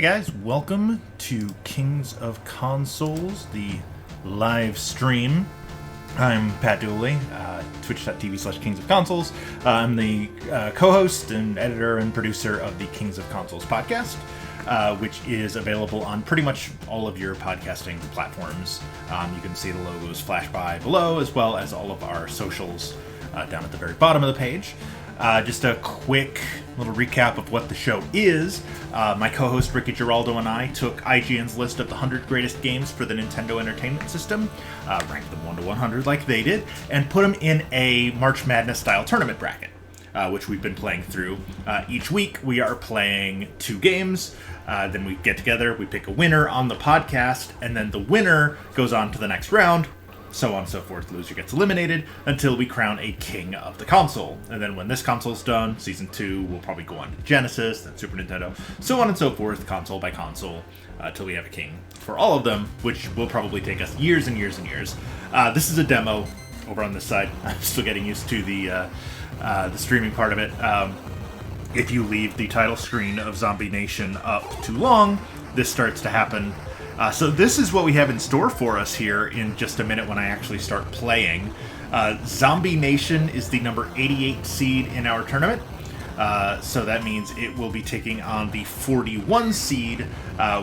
guys, welcome to Kings of Consoles, the live stream. I'm Pat Dooley, twitch.tv/Kings of Consoles. I'm the co-host and editor and producer of the Kings of Consoles podcast, which is available on pretty much all of your podcasting platforms. You can see the logos flash by below, as well as all of our socials down at the very bottom of the page. Just a quick little recap of what the show is. My co-host Ricky Giraldo and I took IGN's list of the 100 greatest games for the Nintendo Entertainment System, ranked them 1 to 100 like they did, and put them in a March Madness style tournament bracket, which we've been playing through. Each week we are playing 2 games, then we get together, we pick a winner on the podcast, and then the winner goes on to the next round. So on and so forth. Loser gets eliminated until we crown a king of the console. And then when this console's done, Season 2 will probably go on to Genesis, then Super Nintendo, so on and so forth, console by console, until we have a king for all of them, which will probably take us years and years and years. This is a demo over on this side. I'm still getting used to the streaming part of it. If you leave the title screen of Zombie Nation up too long, this starts to happen. So this is what we have in store for us here in just a minute when I actually start playing. Zombie Nation is the number 88 seed in our tournament. So that means it will be taking on the 41 seed,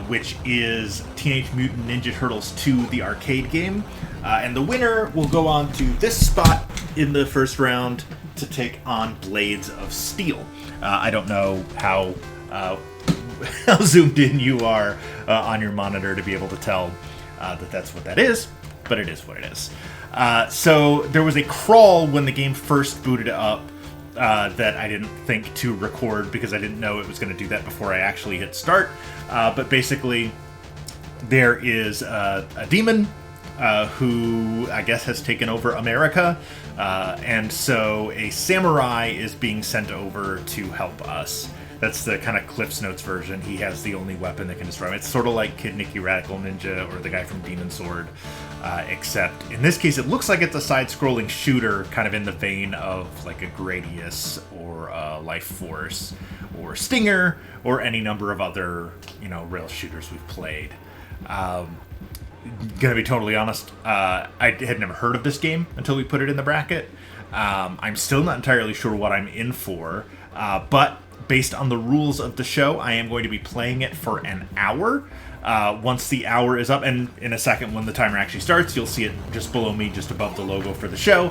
which is Teenage Mutant Ninja Turtles 2, the arcade game. And the winner will go on to this spot in the first round to take on Blades of Steel. I don't know how zoomed in you are on your monitor to be able to tell that that's what that is, but it is what it is. So there was a crawl when the game first booted up that I didn't think to record because I didn't know it was going to do that before I actually hit start. But basically, there is a demon who I guess has taken over America, and so a samurai is being sent over to help us. That's the kind of Cliff's Notes version. He has the only weapon that can destroy him. It's sort of like Kid Nicky Radical Ninja or the guy from Demon Sword, except in this case it looks like it's a side-scrolling shooter, kind of in the vein of like a Gradius or Life Force or Stinger or any number of other, rail shooters we've played. Gonna be totally honest, I had never heard of this game until we put it in the bracket. I'm still not entirely sure what I'm in for, but based on the rules of the show, I am going to be playing it for an hour. Once the hour is up, and in a second when the timer actually starts, you'll see it just below me, just above the logo for the show.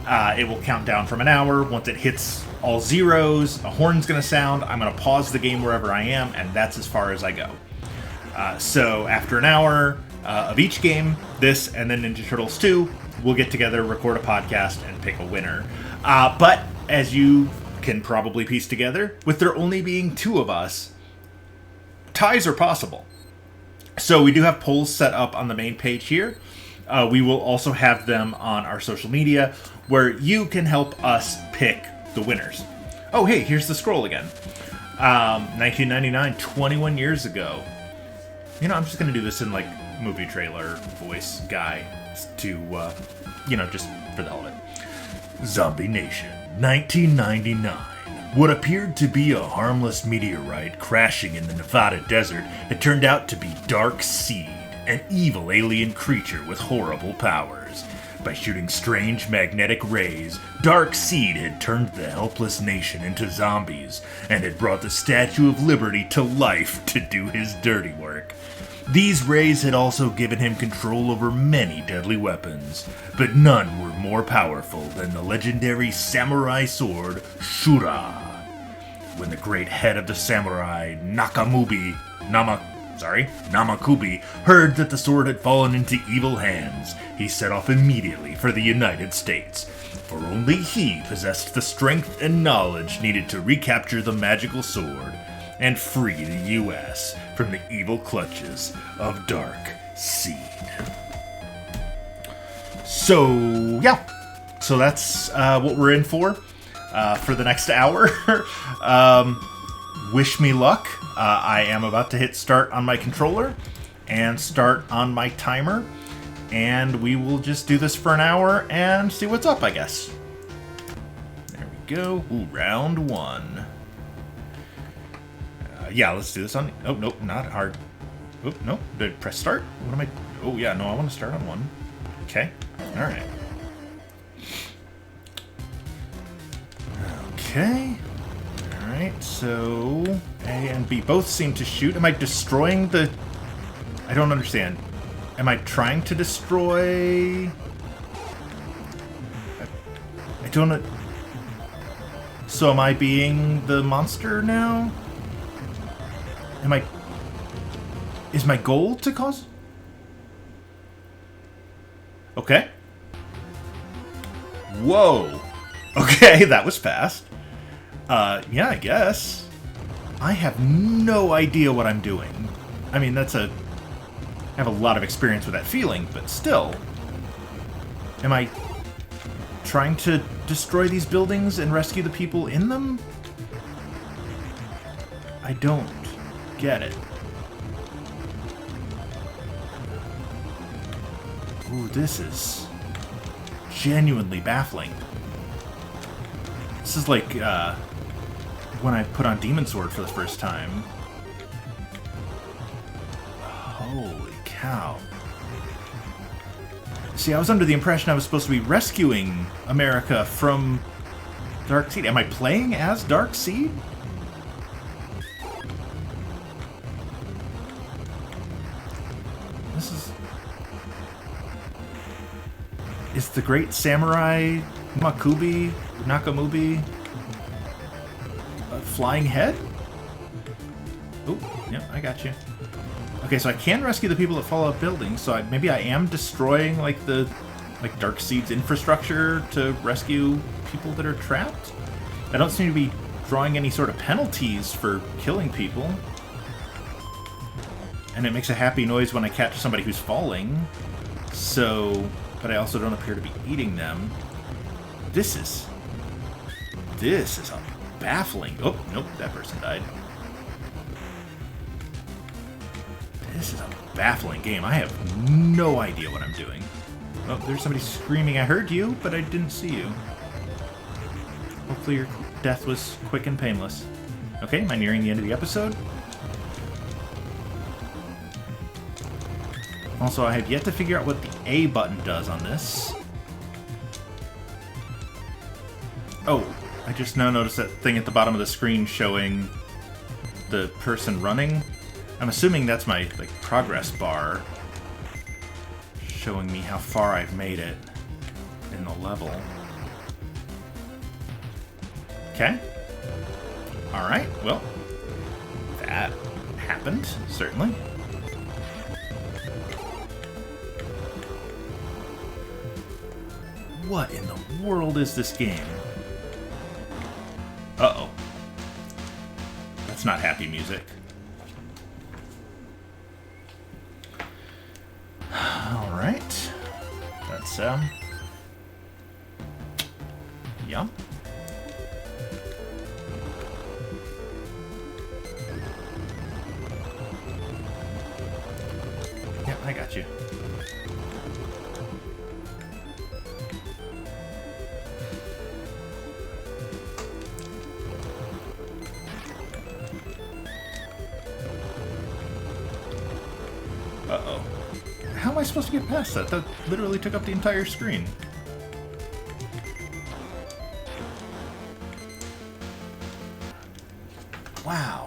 It will count down from an hour. Once it hits all zeros, a horn's going to sound. I'm going to pause the game wherever I am, and that's as far as I go. So after an hour of each game, this and then Ninja Turtles 2, we'll get together, record a podcast, and pick a winner. But as you can probably piece together, with there only being 2 of us, ties are possible. So we do have polls set up on the main page here. We will also have them on our social media where you can help us pick the winners. Oh, hey, here's the scroll again. 1999, 21 years ago. I'm just going to do this in like movie trailer voice guy to, just for the hell of it. Zombie Nation. 1999. What appeared to be a harmless meteorite crashing in the Nevada desert had turned out to be Dark Seed, an evil alien creature with horrible powers. By shooting strange magnetic rays, Dark Seed had turned the helpless nation into zombies and had brought the Statue of Liberty to life to do his dirty work. These rays had also given him control over many deadly weapons, but none were more powerful than the legendary samurai sword, Shura. When the great head of the samurai, Namakubi, heard that the sword had fallen into evil hands, he set off immediately for the United States, for only he possessed the strength and knowledge needed to recapture the magical sword and free the U.S. from the evil clutches of Dark Seed. So that's what we're in for the next hour. Wish me luck. I am about to hit start on my controller and start on my timer, and we will just do this for an hour and see what's up, I guess. There we go. Ooh, round 1. Yeah, let's do this on... Oh, nope, not hard. Oh, nope. Did I press start? What am I... Oh, yeah, no, I want to start on 1. Okay. Alright. Okay. Alright, so... A and B both seem to shoot. Am I destroying the... I don't understand. Am I trying to destroy... I don't know... So am I being the monster now? Am I... Is my goal to cause... Okay. Whoa. Okay, that was fast. Yeah, I guess. I have no idea what I'm doing. I mean, that's a... I have a lot of experience with that feeling, but still. Am I trying to destroy these buildings and rescue the people in them? I don't get it. Ooh, this is genuinely baffling. This is like when I put on Demon Sword for the first time. Holy cow. See, I was under the impression I was supposed to be rescuing America from Darkseid. Am I playing as Darkseid? This is the great samurai Nakamubi a flying head? Oh, yeah, I got you. Okay, so I can rescue the people that fall out of buildings, so maybe I am destroying, like, Darkseid's infrastructure to rescue people that are trapped? I don't seem to be drawing any sort of penalties for killing people. And it makes a happy noise when I catch somebody who's falling. So... But I also don't appear to be eating them. This is a baffling... Oh, nope, that person died. This is a baffling game. I have no idea what I'm doing. Oh, there's somebody screaming, I heard you, but I didn't see you. Hopefully your death was quick and painless. Okay, am I nearing the end of the episode? Also, I have yet to figure out what the A button does on this. Oh, I just now noticed that thing at the bottom of the screen showing the person running. I'm assuming that's my, like, progress bar showing me how far I've made it in the level. Okay. Alright, well, that happened, certainly. What in the world is this game? Uh-oh. That's not happy music. Alright. That's, yeah. Yeah, I got you. Uh-oh. How am I supposed to get past that? That literally took up the entire screen. Wow.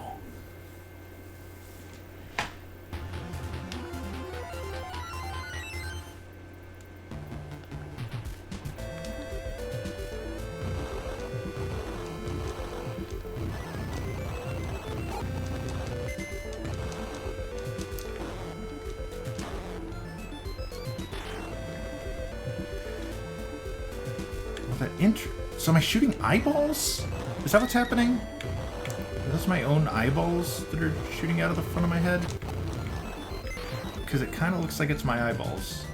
So am I shooting eyeballs? Is that what's happening? Are those my own eyeballs that are shooting out of the front of my head? Because it kind of looks like it's my eyeballs.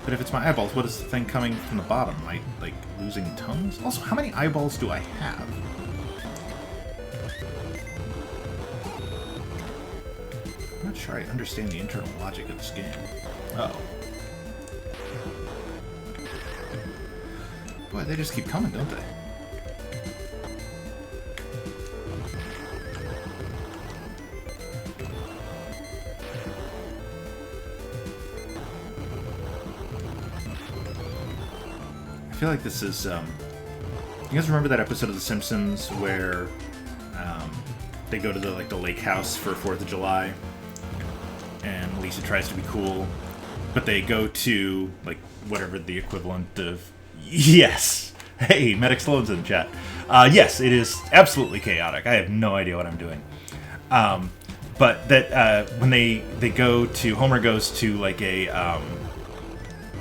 But if it's my eyeballs, what is the thing coming from the bottom? Am I, like, losing tongues? Also, how many eyeballs do I have? I'm not sure I understand the internal logic of this game. Uh-oh. Boy, they just keep coming, don't they? feel like this is, you guys remember that episode of The Simpsons where they go to the lake house for 4th of July, and Lisa tries to be cool, but they go to, like, whatever the equivalent of... Yes! Hey, Medic Sloan's in the chat. Yes, it is absolutely chaotic. I have no idea what I'm doing. But that when they go to... Homer goes to, like, a...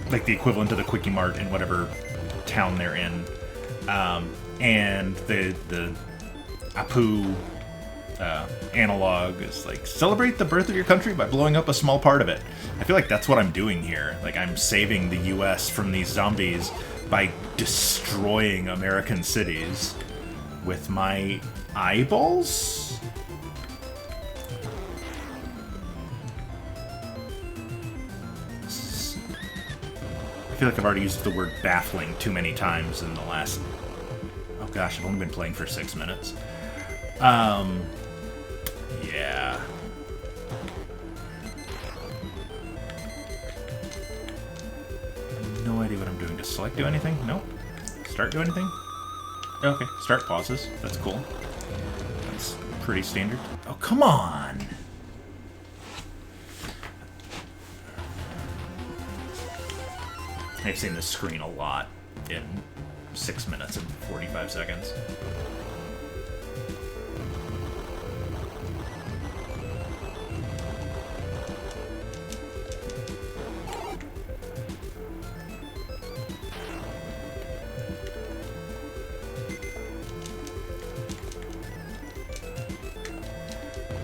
like the equivalent of the Quickie Mart in whatever town they're in. And the Apu analog is like, celebrate the birth of your country by blowing up a small part of it. I feel like that's what I'm doing here. Like, I'm saving the US from these zombies by destroying American cities with my eyeballs? I feel like I've already used the word baffling too many times in the last... Oh gosh, I've only been playing for 6 minutes. Yeah. No idea what I'm doing. Does select do anything? Nope. Start do anything? Okay, start pauses. That's cool. That's pretty standard. Oh, come on! I've seen this screen a lot in 6 minutes and 45 seconds.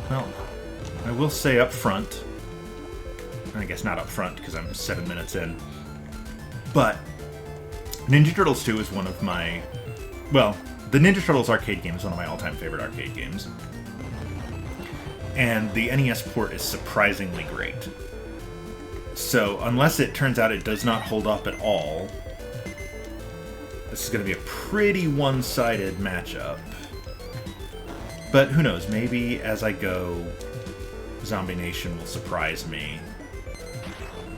Well, I will say up front, I guess not up front because I'm 7 minutes in, but Ninja Turtles 2 is one of my... Well, the Ninja Turtles arcade game is one of my all-time favorite arcade games. And the NES port is surprisingly great. So, unless it turns out it does not hold up at all, this is going to be a pretty one-sided matchup. But who knows, maybe as I go, Zombie Nation will surprise me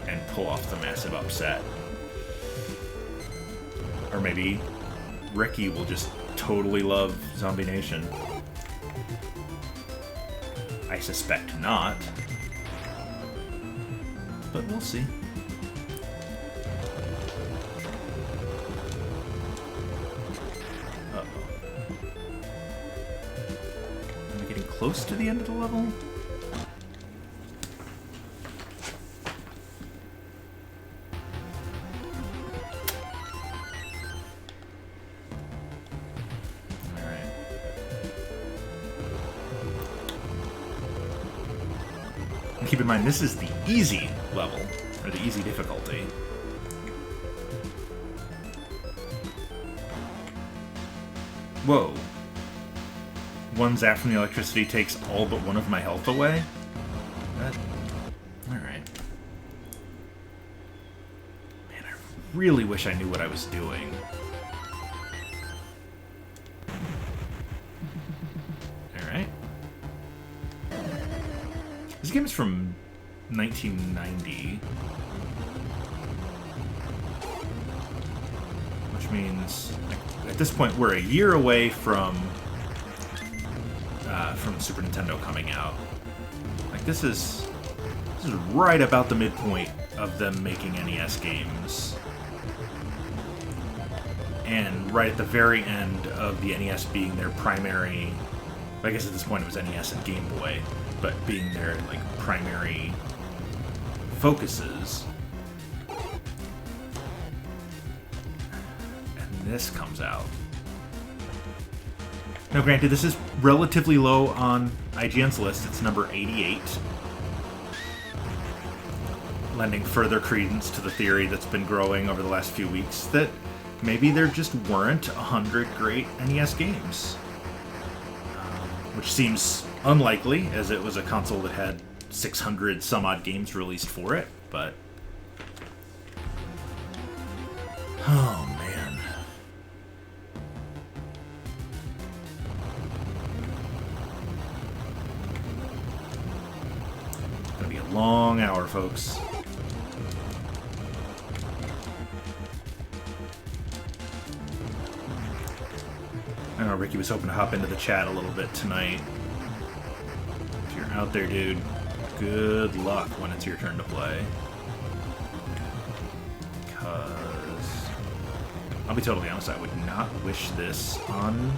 and pull off the massive upset. Or maybe Ricky will just totally love Zombie Nation. I suspect not. But we'll see. Uh-oh. Am I getting close to the end of the level? Keep in mind, this is the easy level, or the easy difficulty. Whoa. One zap from the electricity takes all but one of my health away? Alright. Man, I really wish I knew what I was doing. Alright. This game is from 1990, which means at this point we're a year away from Super Nintendo coming out. Like, this is right about the midpoint of them making NES games, and right at the very end of the NES being their primary. I guess at this point it was NES and Game Boy, but being their like primary focuses. And this comes out. Now granted, this is relatively low on IGN's list. It's number 88. Lending further credence to the theory that's been growing over the last few weeks that maybe there just weren't 100 great NES games. Which seems unlikely, as it was a console that had 600 some odd games released for it, but... Oh, man. It's gonna be a long hour, folks. Ricky was hoping to hop into the chat a little bit tonight. If you're out there, dude, good luck when it's your turn to play. Because, I'll be totally honest, I would not wish this on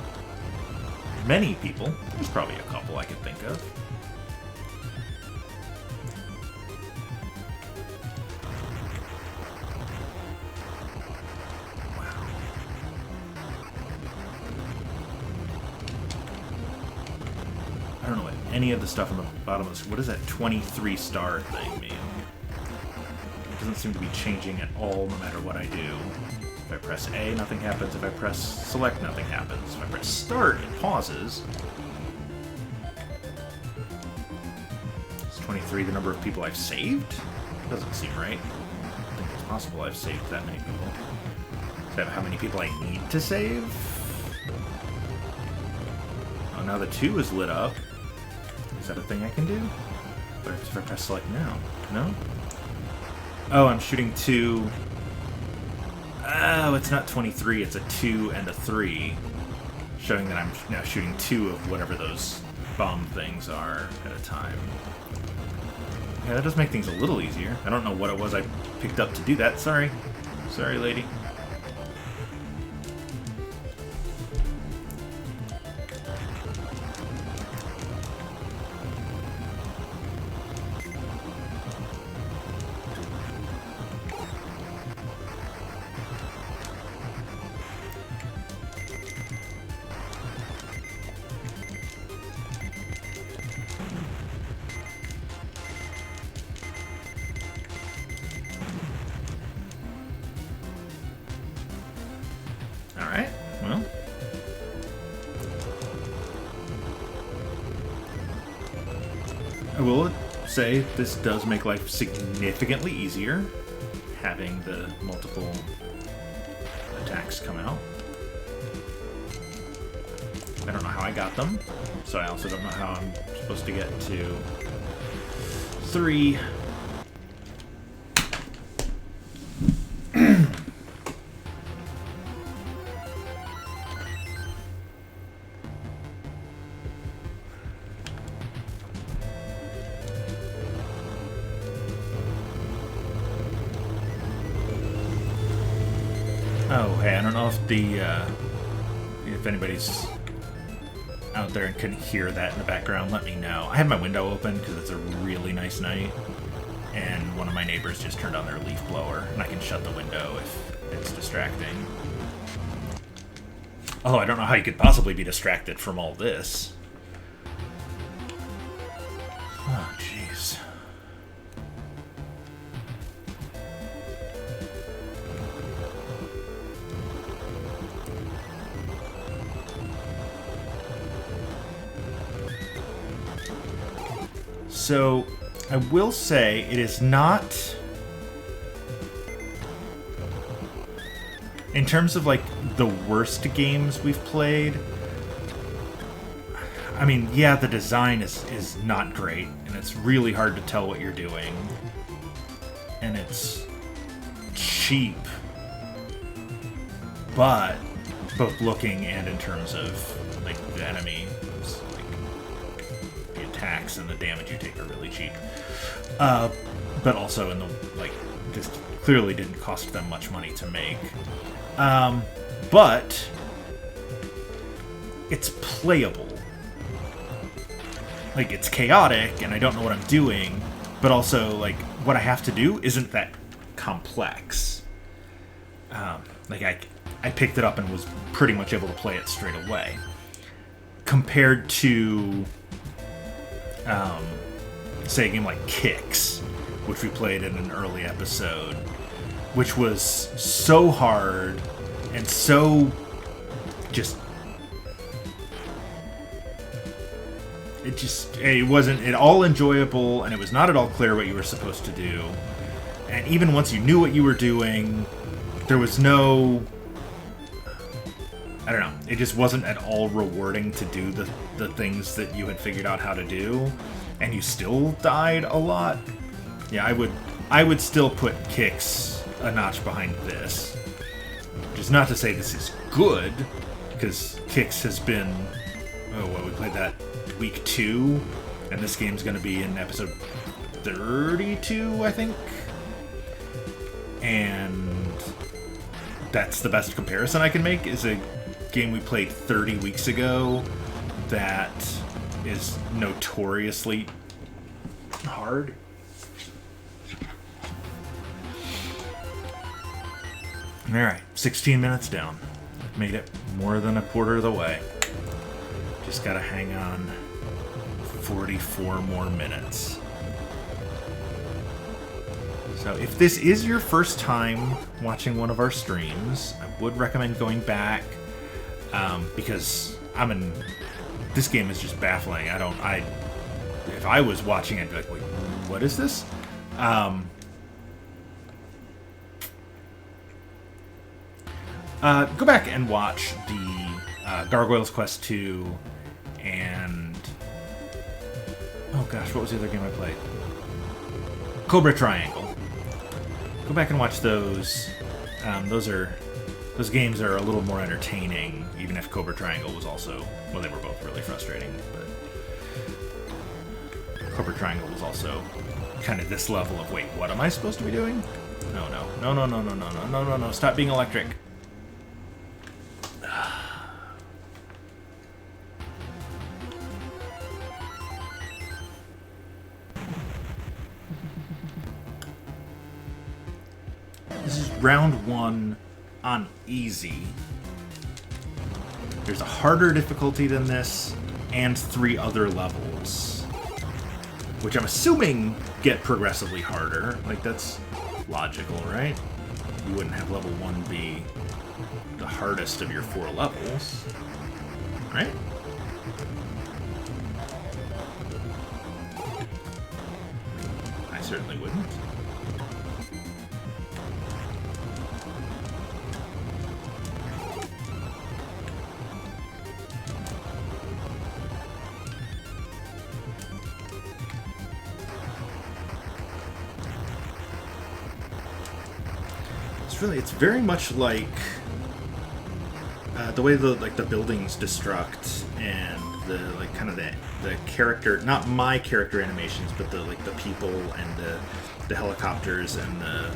many people. There's probably a couple I could think of. I don't know what any of the stuff on the bottom of this. What does that 23 star thing mean? It doesn't seem to be changing at all no matter what I do. If I press A, nothing happens. If I press select, nothing happens. If I press start, it pauses. Is 23 the number of people I've saved? Doesn't seem right. I don't think it's possible I've saved that many people. Is that how many people I need to save? Oh, now the 2 is lit up. Is that a thing I can do? Or if I press select now? No? Oh, I'm shooting 2. Oh, it's not 23, it's a 2 and a 3. Showing that I'm now shooting 2 of whatever those bomb things are at a time. Yeah, that does make things a little easier. I don't know what it was I picked up to do that. Sorry. Sorry, lady. Alright, well. I will say this does make life significantly easier, having the multiple attacks come out. I don't know how I got them, so I also don't know how I'm supposed to get to 3. Oh, hey, I don't know if if anybody's out there and can hear that in the background, let me know. I have my window open because it's a really nice night, and one of my neighbors just turned on their leaf blower, and I can shut the window if it's distracting. Oh, I don't know how you could possibly be distracted from all this. Oh, jeez. So, I will say it is not... In terms of, like, the worst games we've played, I mean, yeah, the design is not great, and it's really hard to tell what you're doing. And it's cheap, but both looking and in terms of, like, the enemies, like, the attacks and the damage you take are really cheap. But also in the, like, just clearly didn't cost them much money to make. But it's playable. Like, it's chaotic, and I don't know what I'm doing, but also, like, what I have to do isn't that complex. Like, I picked it up and was pretty much able to play it straight away. Compared to, say, a game like Kicks, which we played in an early episode, which was so hard and so just... It wasn't at all enjoyable, and it was not at all clear what you were supposed to do. And even once you knew what you were doing, there was no... I don't know. It just wasn't at all rewarding to do the things that you had figured out how to do, and you still died a lot. Yeah, I would still put Kicks a notch behind this. Which is not to say this is good, because Kix has been, we played that week 2, and this game's going to be in episode 32, I think. And that's the best comparison I can make, is a game we played 30 weeks ago that is notoriously hard. Alright, 16 minutes down. Made it more than a quarter of the way. Just gotta hang on 44 more minutes. So if this is your first time watching one of our streams, I would recommend going back, because this game is just baffling. If I was watching it, I'd be like, wait, what is this? Go back and watch the Gargoyles Quest 2 and... oh gosh, what was the other game I played? Cobra Triangle. Go back and watch those. Those games are a little more entertaining, even if Cobra Triangle was also... well, they were both really frustrating, but Cobra Triangle was also kind of this level of, wait, what am I supposed to be doing? No, stop being electric. This is round 1 on easy. There's a harder difficulty than this, and 3 other levels, which I'm assuming get progressively harder. Like, that's logical, right? You wouldn't have level 1 be the hardest of your 4 levels, right? I certainly wouldn't. It's very much like the way the buildings destruct and the character, not my character animations, but the people and the helicopters and the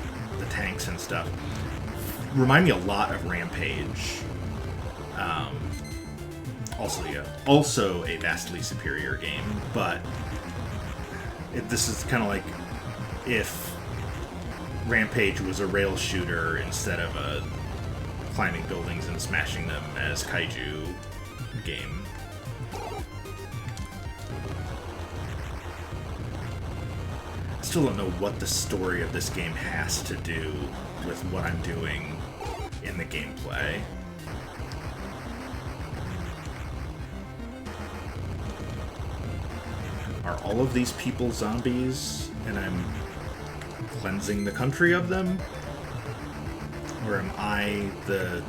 tanks and stuff remind me a lot of Rampage. Also a vastly superior game, but this is kind of like if Rampage was a rail shooter instead of a climbing buildings and smashing them as kaiju game. I still don't know what the story of this game has to do with what I'm doing in the gameplay. Are all of these people zombies and I'm cleansing the country of them? Or am I the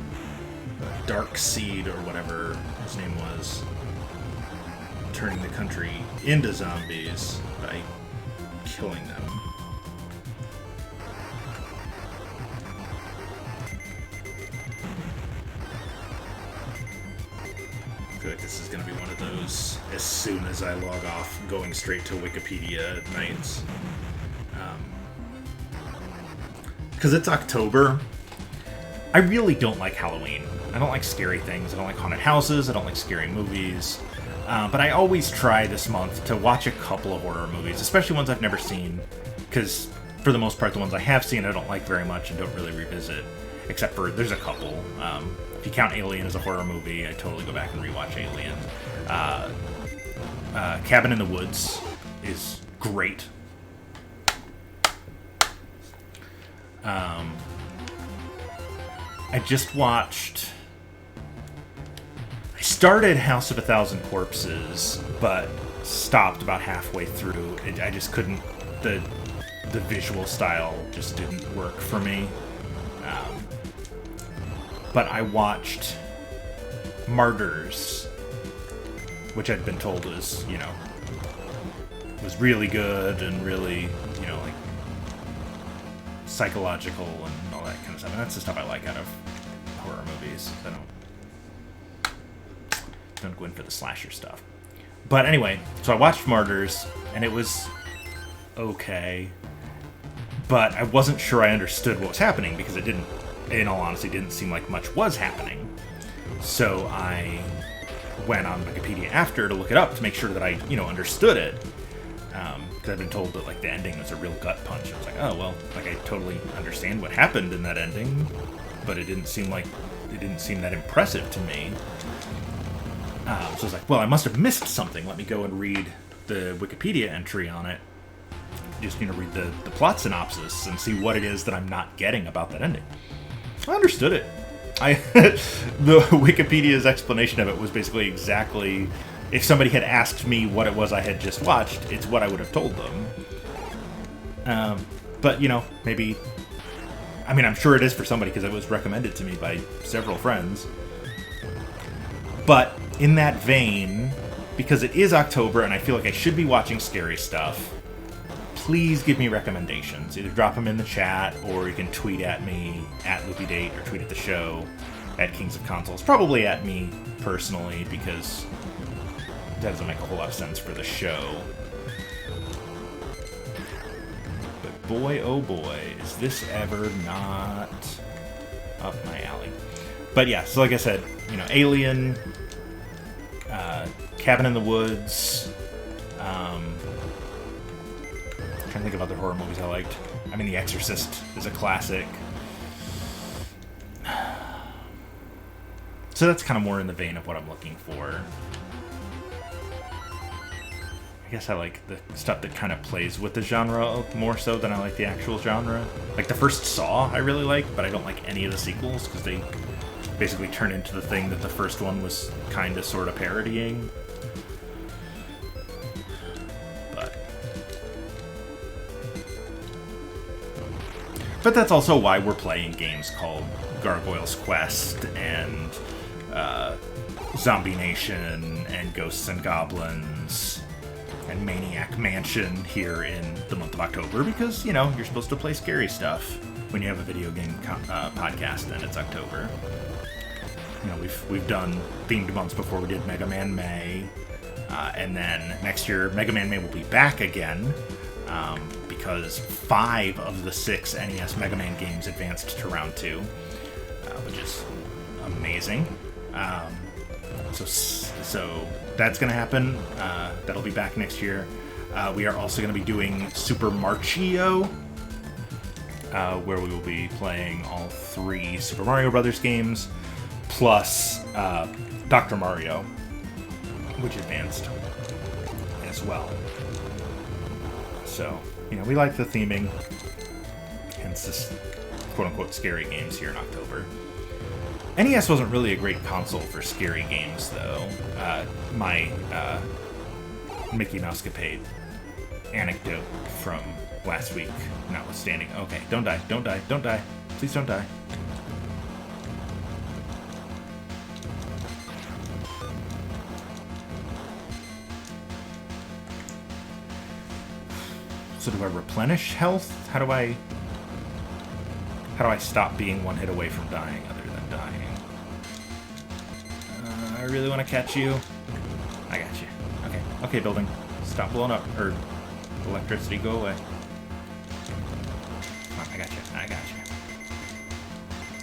Dark Seed, or whatever his name was, turning the country into zombies by killing them? I feel like this is going to be one of those, as soon as I log off, going straight to Wikipedia nights. Because it's October. I really don't like Halloween. I don't like scary things. I don't like haunted houses. I don't like scary movies. But I always try this month to watch a couple of horror movies, especially ones I've never seen, because for the most part, the ones I have seen I don't like very much and don't really revisit, except for there's a couple. If you count Alien as a horror movie, I totally go back and rewatch Alien. Cabin in the Woods is great. I just watched... I started House of a Thousand Corpses, but stopped about halfway through. I just couldn't... The visual style just didn't work for me. But I watched Martyrs, which I'd been told was, was really good and really, like, psychological and all that kind of stuff. And that's the stuff I like out of horror movies. I don't... gonna go in for the slasher stuff. But anyway, so I watched Martyrs, and it was okay. But I wasn't sure I understood what was happening, because it didn't, in all honesty, didn't seem like much was happening. So I went on Wikipedia after to look it up to make sure that I, understood it. Because I've been told that, like, the ending was a real gut punch. I was like, oh, well, like, I totally understand what happened in that ending, but it didn't seem that impressive to me. So I was like, well, I must have missed something. Let me go and read the Wikipedia entry on it. Just, read the plot synopsis and see what it is that I'm not getting about that ending. I understood it. The Wikipedia's explanation of it was basically exactly, if somebody had asked me what it was I had just watched, it's what I would have told them. But, maybe, I'm sure it is for somebody because it was recommended to me by several friends. But in that vein, because it is October and I feel like I should be watching scary stuff, please give me recommendations. Either drop them in the chat, or you can tweet at me at LoopyDate, or tweet at the show at Kings of Consoles. Probably at me personally, because that doesn't make a whole lot of sense for the show. But boy, oh boy, is this ever not up my alley. But yeah, so like I said, Alien, Cabin in the Woods, I'm trying to think of other horror movies I liked. The Exorcist is a classic. So that's kind of more in the vein of what I'm looking for. I guess I like the stuff that kind of plays with the genre more so than I like the actual genre. Like the first Saw I really like, but I don't like any of the sequels because they basically turn into the thing that the first one was kind of sort of parodying. But that's also why we're playing games called Gargoyle's Quest and Zombie Nation and Ghosts and Goblins and Maniac Mansion here in the month of October, because, you're supposed to play scary stuff when you have a video game podcast and it's October. We've done themed months before. We did Mega Man May, and then next year Mega Man May will be back again, because 5 of the 6 NES Mega Man games advanced to round 2, which is amazing. So that's going to happen. That'll be back next year. We are also going to be doing Super Marchio, where we will be playing all 3 Super Mario Brothers games, plus Dr. Mario, which advanced as well. So, we like the theming, hence this quote-unquote scary games here in October. NES wasn't really a great console for scary games, though. My Mickey Mousecapade anecdote from last week notwithstanding. Okay, don't die, don't die, don't die. Please don't die. So do I replenish health? How do I stop being one hit away from dying other than dying? I really want to catch you. I got you. Okay. Okay, building. Stop blowing up. Or electricity, go away. Come on, I got you. I got you.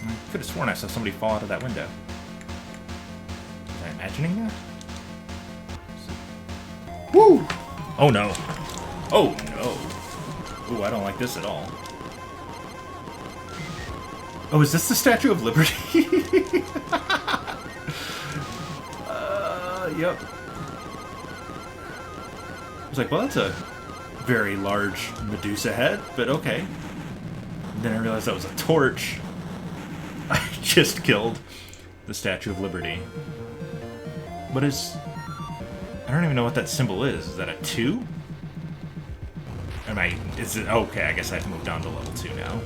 I could have sworn I saw somebody fall out of that window. Was I imagining that? Woo! Oh no. Oh no. Ooh, I don't like this at all. Oh, is this the Statue of Liberty? Yep. I was like, well, that's a very large Medusa head, but okay. And then I realized that was a torch. I just killed the Statue of Liberty. What is... I don't even know what that symbol is. Is that a 2? Is it... Okay, I guess I've moved on to level 2 now.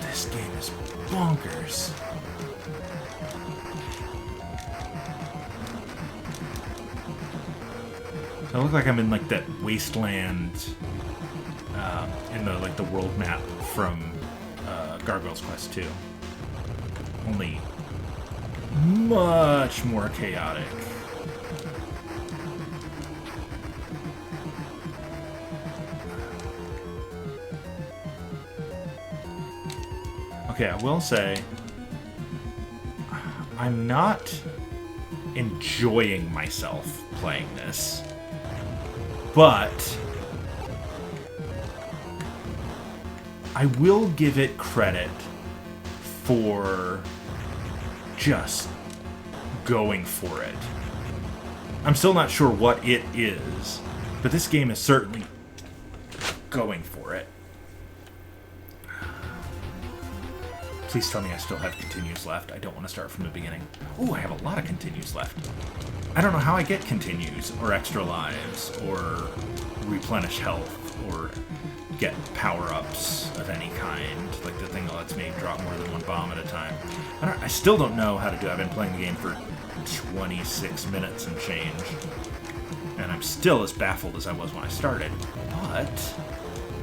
This game is bonkers. I look like I'm in like that wasteland in the world map from Gargoyle's Quest 2. only much more chaotic. Okay, I will say, I'm not enjoying myself playing this, but I will give it credit for just going for it. I'm still not sure what it is, but this game is certainly going for it. Please tell me I still have continues left. I don't want to start from the beginning. Ooh, I have a lot of continues left. I don't know how I get continues, or extra lives, or replenish health, or get power-ups of any kind, like the thing that lets me drop more than one bomb at a time. I still don't know how to do it. I've been playing the game for 26 minutes and change, and I'm still as baffled as I was when I started. But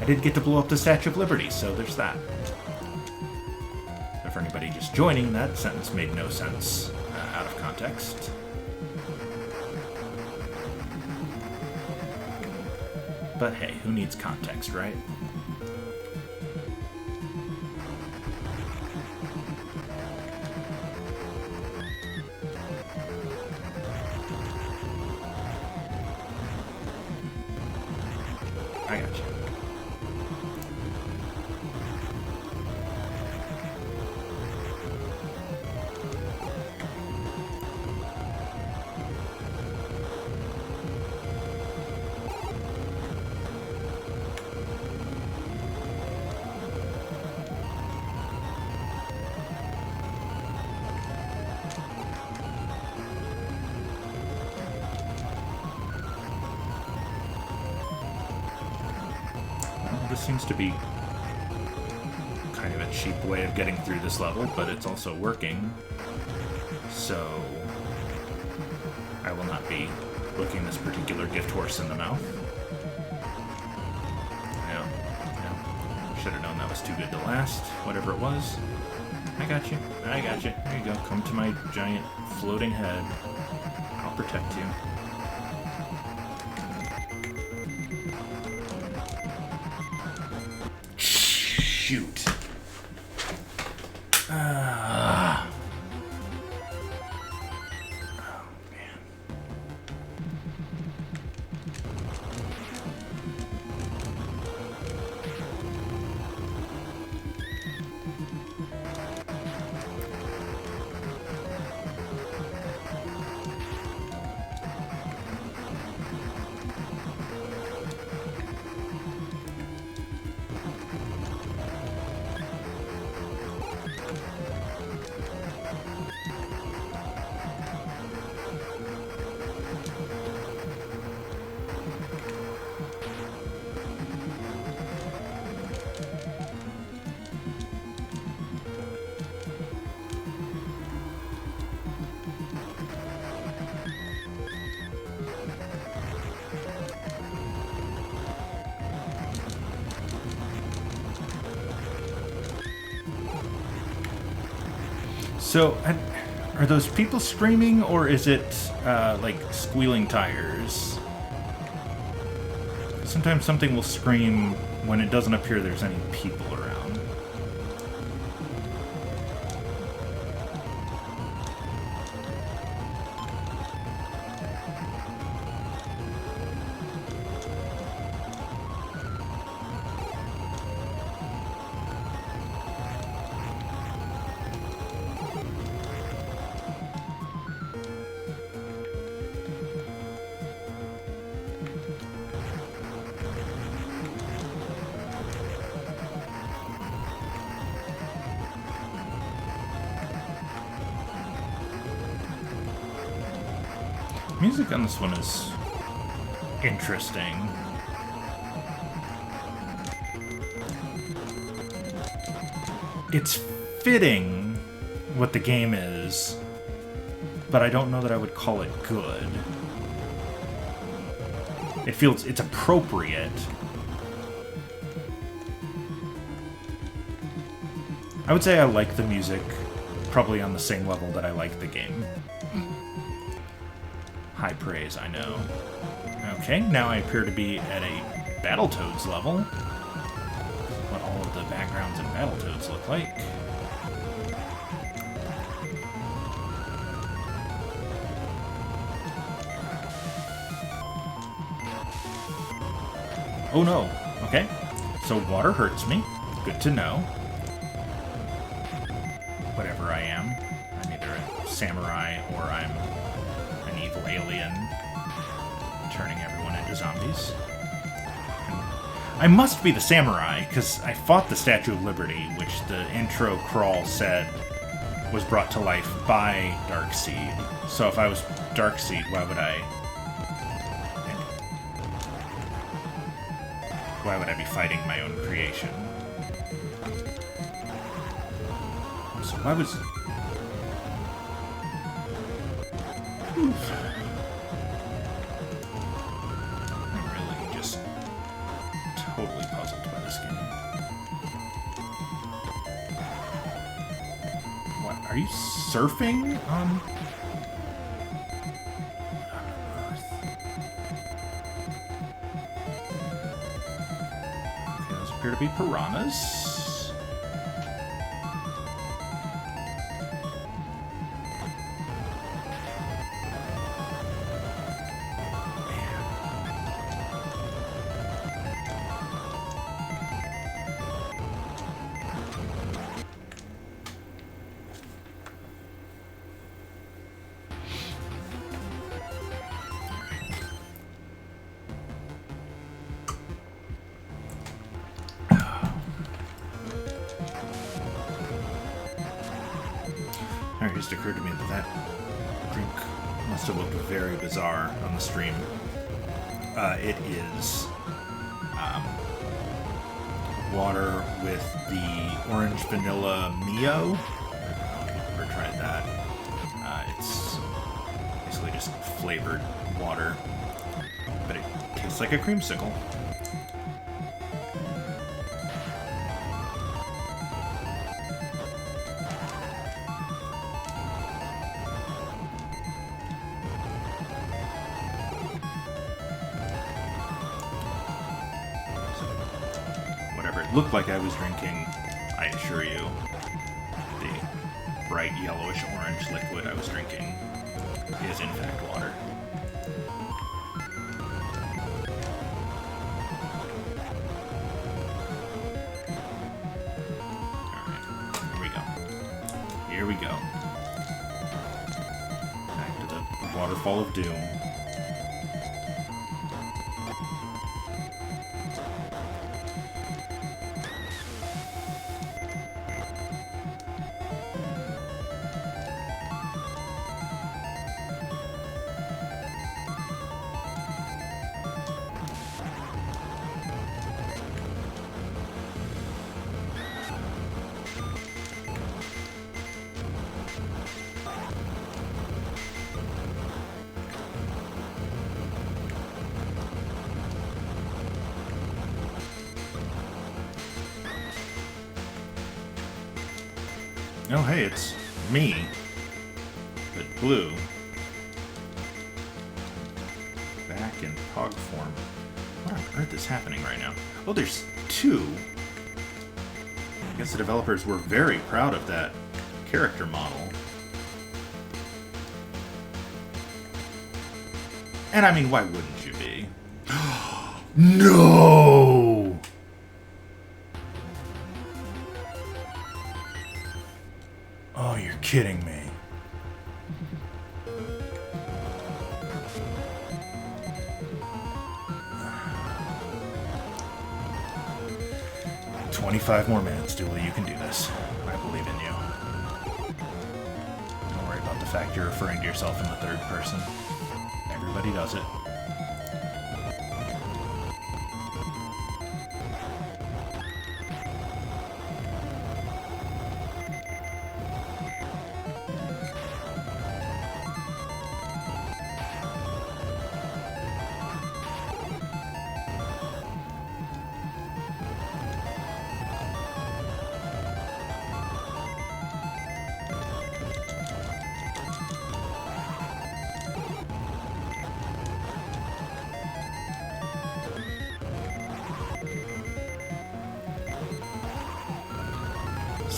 I did get to blow up the Statue of Liberty, so there's that. For anybody just joining, that sentence made no sense out of context. But hey, who needs context, right? I got you. This seems to be kind of a cheap way of getting through this level, but it's also working. So I will not be looking this particular gift horse in the mouth. Yeah. Should have known that was too good to last, whatever it was. I got you. I got you. There you go. Come to my giant floating head. I'll protect you. Shoot. Oh, man. So, are those people screaming, or is it, like, squealing tires? Sometimes something will scream when it doesn't appear there's any people around. Music on this one is interesting. It's fitting what the game is, but I don't know that I would call it good. It feels it's appropriate. I would say I like the music probably on the same level that I like the game. High praise, I know. Okay, now I appear to be at a Battletoads level. What all of the backgrounds in Battletoads look like. Oh no. Okay. So water hurts me. Good to know. Whatever I am. I'm either a samurai or I'm an evil alien turning everyone into zombies. I must be the samurai, because I fought the Statue of Liberty, which the intro crawl said was brought to life by Darkseid. So if I was Darkseid, why would I be fighting my own creation? So why was... Oof. I'm really just totally puzzled by this game. What, are you surfing on... appear to be piranhas. It just occurred to me that drink must have looked very bizarre on the stream. It is water with the orange vanilla Mio. I've never tried that. It's basically just flavored water, but it tastes like a creamsicle. Looked like I was drinking, I assure you, the bright yellowish orange liquid I was drinking is in fact water. Alright, here we go. Back to the waterfall of doom. Oh, hey, it's me, but blue. Back in Pog form. What on earth is happening right now? Oh, there's two. I guess the developers were very proud of that character model. And I mean, why wouldn't you be? No! Oh, you're kidding me. "25 more minutes, Dooley. You can do this. I believe in you. Don't worry about the fact you're referring to yourself in the third person. Everybody does it."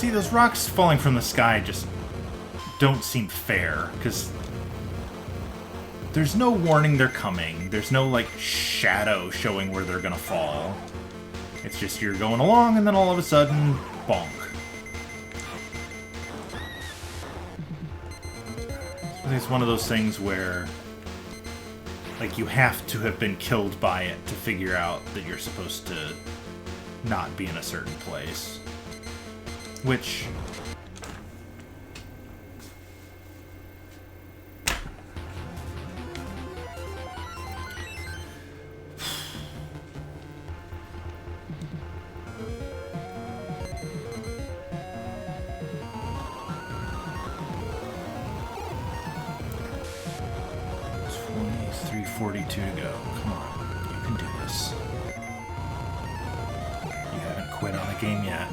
See, those rocks falling from the sky just don't seem fair, because there's no warning they're coming. There's no, like, shadow showing where they're gonna fall. It's just you're going along, and then all of a sudden, bonk. It's one of those things where, like, you have to have been killed by it to figure out that you're supposed to not be in a certain place. Which... It's 23:42 to go. Come on, you can do this. You haven't quit on the game yet.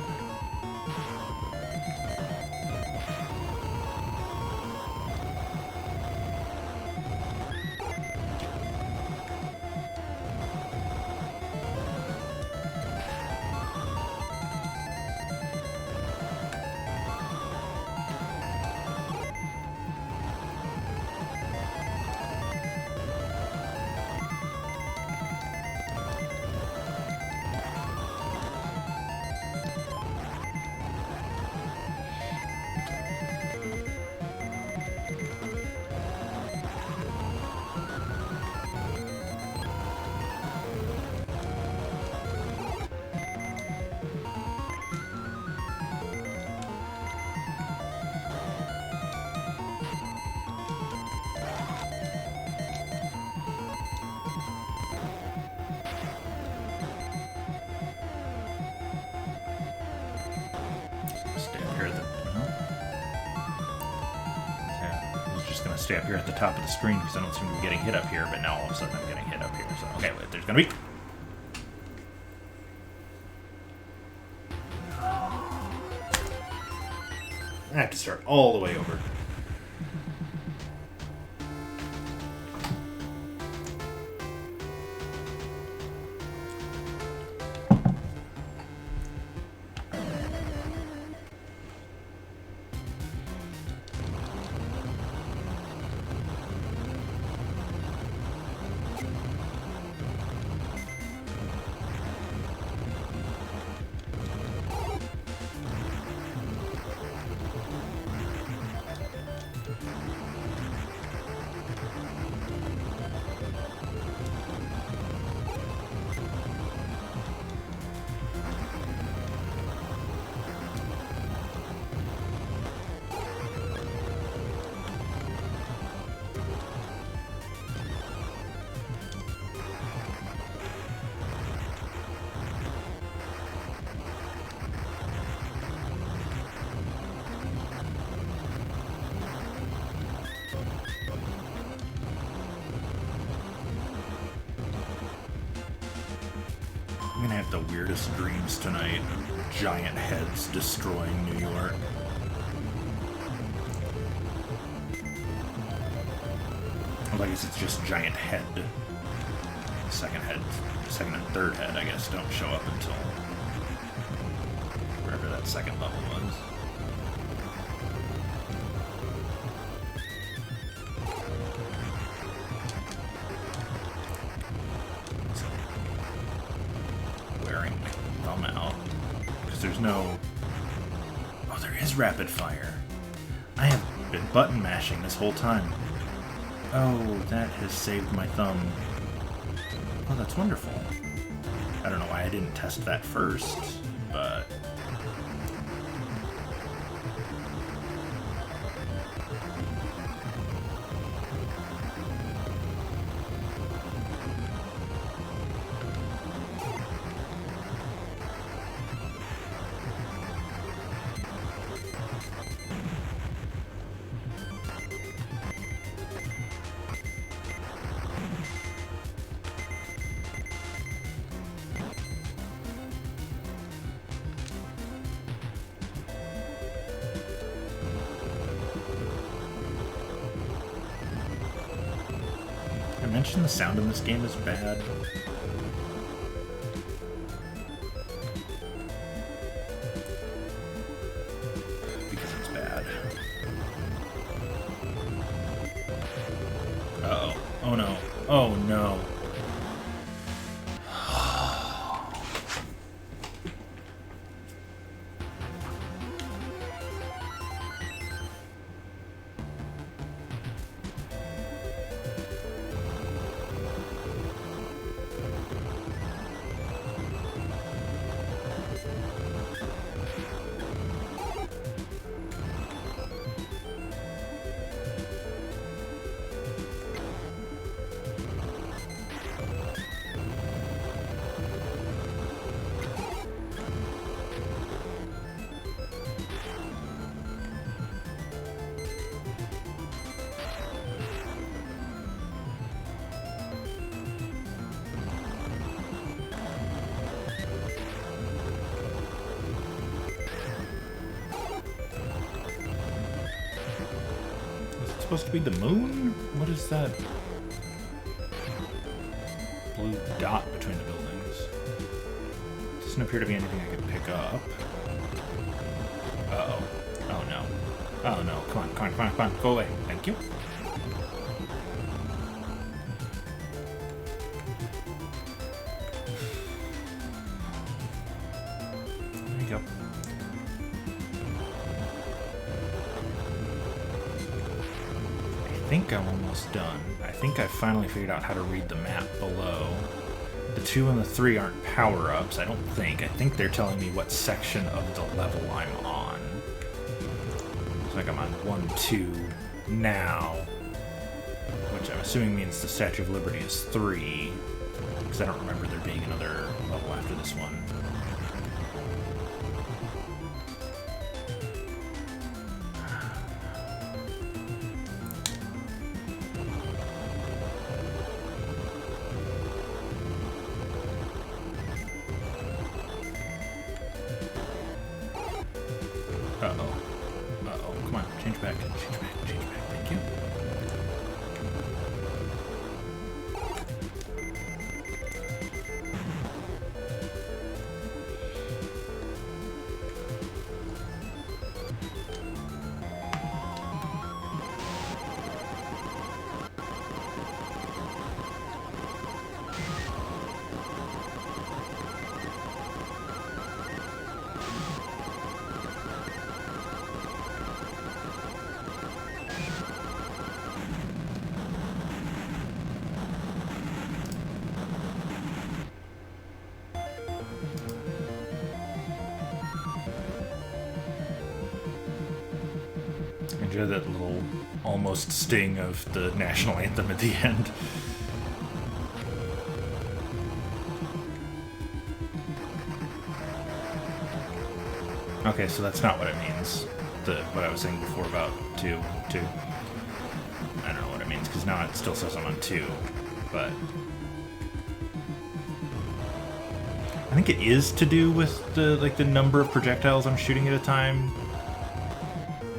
Stay up here at the top of the screen because I don't seem to be getting hit up here, but now all of a sudden I'm getting hit up here. So, okay, wait, there's gonna be... I have to start all the way over. I'm gonna have the weirdest dreams tonight. Giant heads destroying New York. Well, I guess it's just giant head. Second and third head, I guess, don't show up until wherever that second level was. Wearing my thumb out. Because there's no... Oh, there is rapid fire. I have been button mashing this whole time. Oh, that has saved my thumb. Oh, that's wonderful. I don't know why I didn't test that first, but... I mentioned the sound in this game is bad. no. Supposed to be the moon? What is that blue dot between the buildings? Doesn't appear to be anything I can pick up. Uh-oh. Oh no. Oh no. Come on, come on, come on, come on. Go away. Thank you. There you go. I think I'm almost done. I think I finally figured out how to read the map below. The 2 and the 3 aren't power-ups, I don't think. I think they're telling me what section of the level I'm on. Looks like I'm on 1, 2 now. Which I'm assuming means the Statue of Liberty is 3. Because I don't remember there being another level after this one. Uh-oh. Uh-oh. Come on. Change back. Change back. Change back. Thank you. Enjoy that little almost sting of the national anthem at the end. Okay, so that's not what it means. What I was saying before about 2. I don't know what it means, because now it still says I'm on 2, but I think it is to do with the number of projectiles I'm shooting at a time.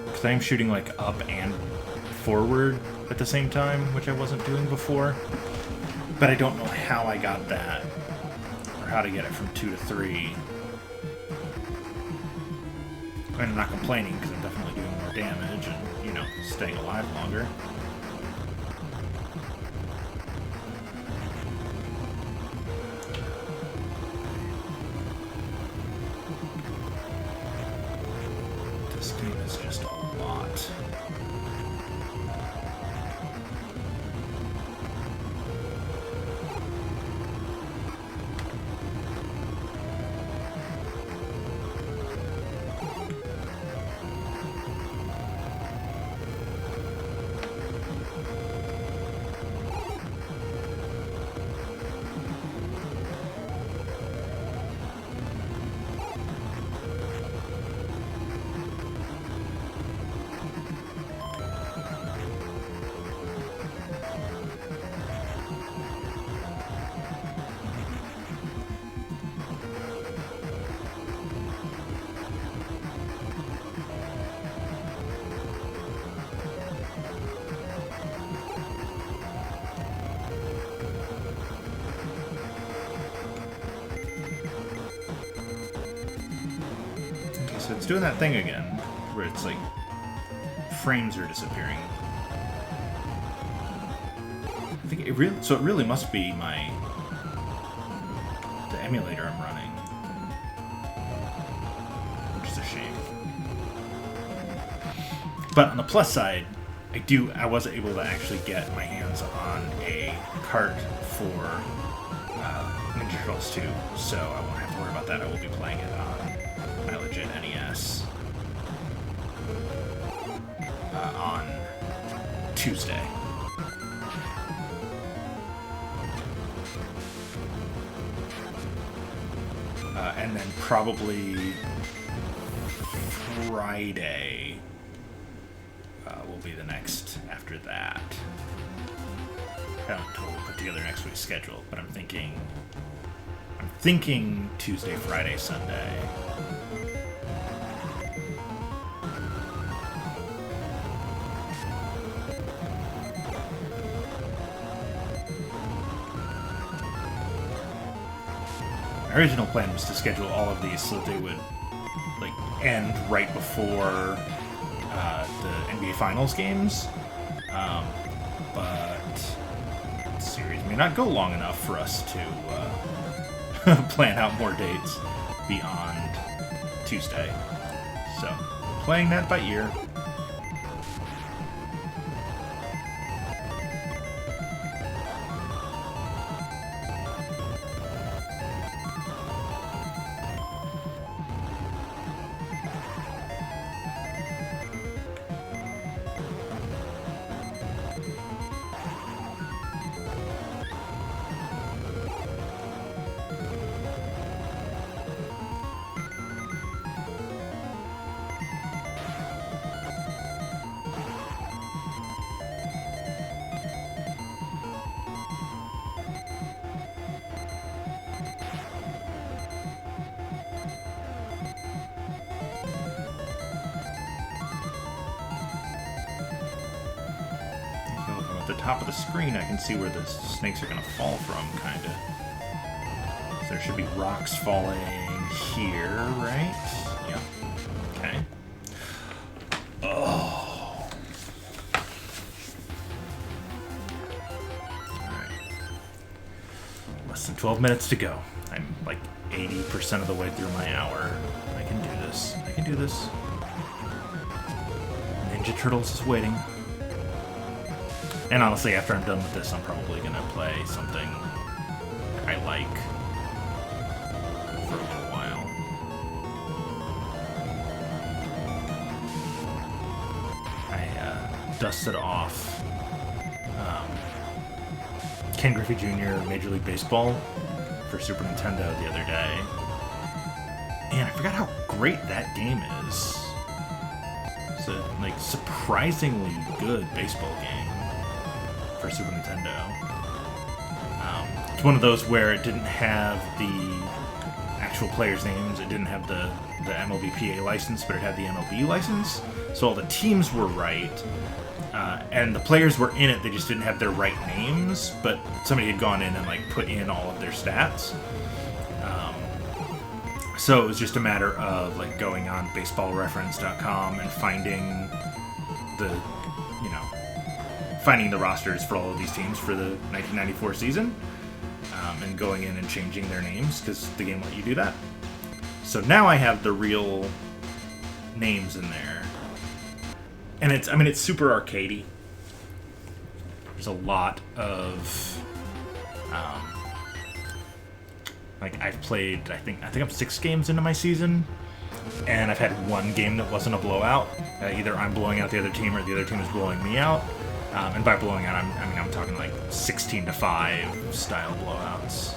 Because I'm shooting like up and forward at the same time, which I wasn't doing before. But I don't know how I got that, or how to get it from 2 to 3. And I'm not complaining, because I'm definitely doing more damage and, you know, staying alive longer. This game is just a lot. So it's doing that thing again, where it's like, frames are disappearing. I think it really must be the emulator I'm running, which is a shame. But on the plus side, I was able to actually get my hands on a cart for Ninja Turtles 2, so I won't have to worry about that. I will be playing it on my legit NES on Tuesday. And then probably Friday will be the next after that. I haven't totally put together next week's schedule, but I'm thinking Tuesday, Friday, Sunday. My original plan was to schedule all of these so that they would end right before the NBA Finals games, but the series may not go long enough for us to plan out more dates beyond Tuesday. So, playing that by ear. The top of the screen, I can see where the snakes are going to fall from, kind of. So there should be rocks falling here, right? Yeah. Okay. Oh. Alright. Less than 12 minutes to go. I'm like 80% of the way through my hour. I can do this. I can do this. Ninja Turtles is waiting. And honestly, after I'm done with this, I'm probably going to play something I like for a little while. I dusted off Ken Griffey Jr. Major League Baseball for Super Nintendo the other day. And I forgot how great that game is. It's a surprisingly good baseball game for Super Nintendo. It's one of those where it didn't have the actual players' names, it didn't have the MLBPA license, but it had the MLB license, so all the teams were right, and the players were in it, they just didn't have their right names, but somebody had gone in and put in all of their stats. So it was just a matter of going on baseballreference.com and finding the rosters for all of these teams for the 1994 season, and going in and changing their names, because the game let you do that. So now I have the real names in there. And it's super arcadey. There's a lot of... I've played, I think I'm 6 games into my season, and I've had one game that wasn't a blowout. Either I'm blowing out the other team or the other team is blowing me out. And by blowing out, I'm talking 16-5 style blowouts.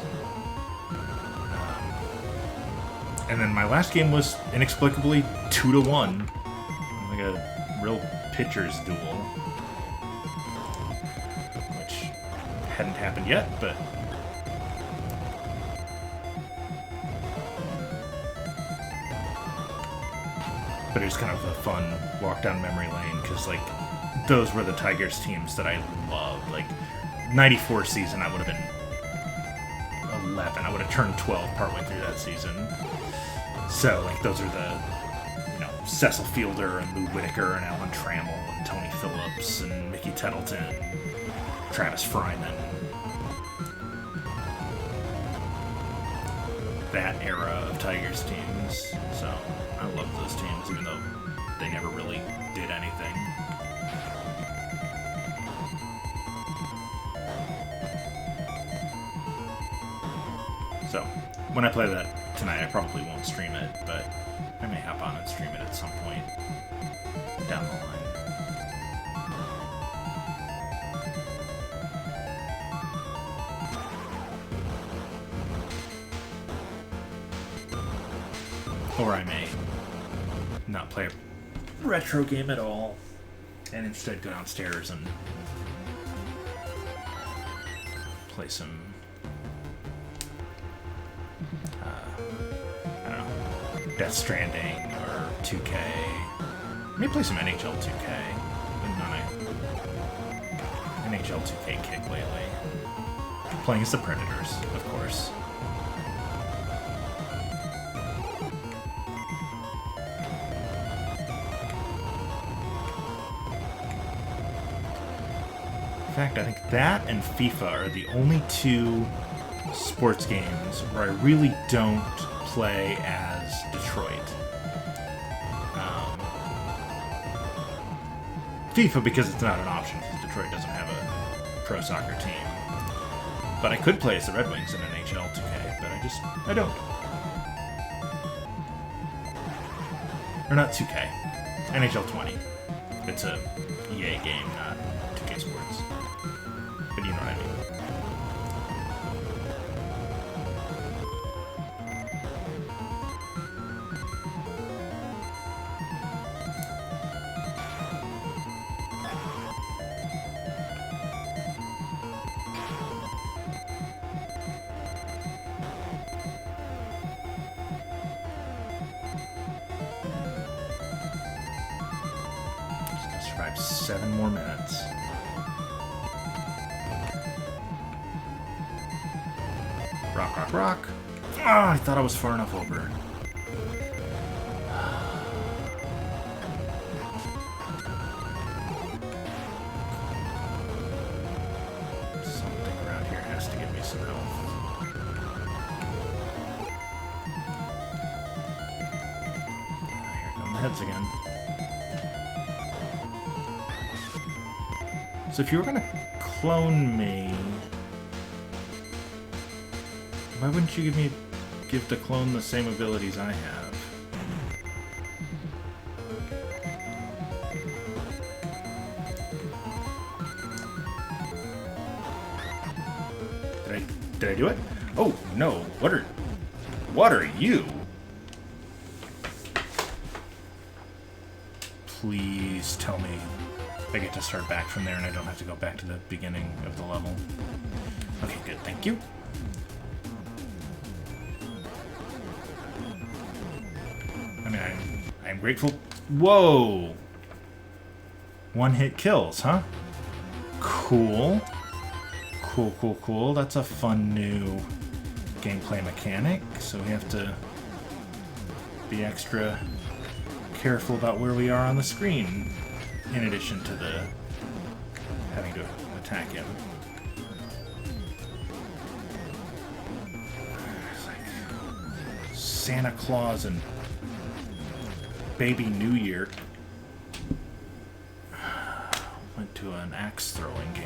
And then my last game was inexplicably 2-1, a real pitcher's duel, which hadn't happened yet, but it was kind of a fun walk down memory lane, because those were the Tigers teams that I loved. 94 season, I would have been 11. I would have turned 12 partway through that season. So, those are the, Cecil Fielder and Lou Whitaker and Alan Trammell and Tony Phillips and Mickey Tettleton, Travis Fryman, that era of Tigers teams. So I love those teams, even though they never really did anything. So when I play that tonight, I probably won't stream it, but I may hop on and stream it at some point down the line. Or I may not play a retro game at all and instead go downstairs and play some, I don't know, Death Stranding or 2K. I may play some NHL 2K. Been on a NHL 2K kick lately. Playing as the Predators, of course. In fact, I think that and FIFA are the only two sports games where I really don't play as Detroit. FIFA because it's not an option because Detroit doesn't have a pro soccer team. But I could play as the Red Wings in NHL 2K, but I don't. Or not 2K, NHL 20. It's a EA game, not 2K Sports. But you know what I mean. Just gonna survive 7 more minutes. Rock, rock, rock. Ah, I thought I was far enough over. Something around here has to give me some health. Here come the heads again. So if you were gonna clone me, why wouldn't you give the clone the same abilities I have? Did I do it? Oh no! What are you? Please tell me I get to start back from there and I don't have to go back to the beginning of the level. Okay, good. Thank you. I mean, I'm grateful. Whoa! One-hit kills, huh? Cool. Cool. That's a fun new gameplay mechanic, so we have to be extra careful about where we are on the screen, in addition to the having to attack him. It's like Santa Claus and Baby New Year went to an axe throwing game.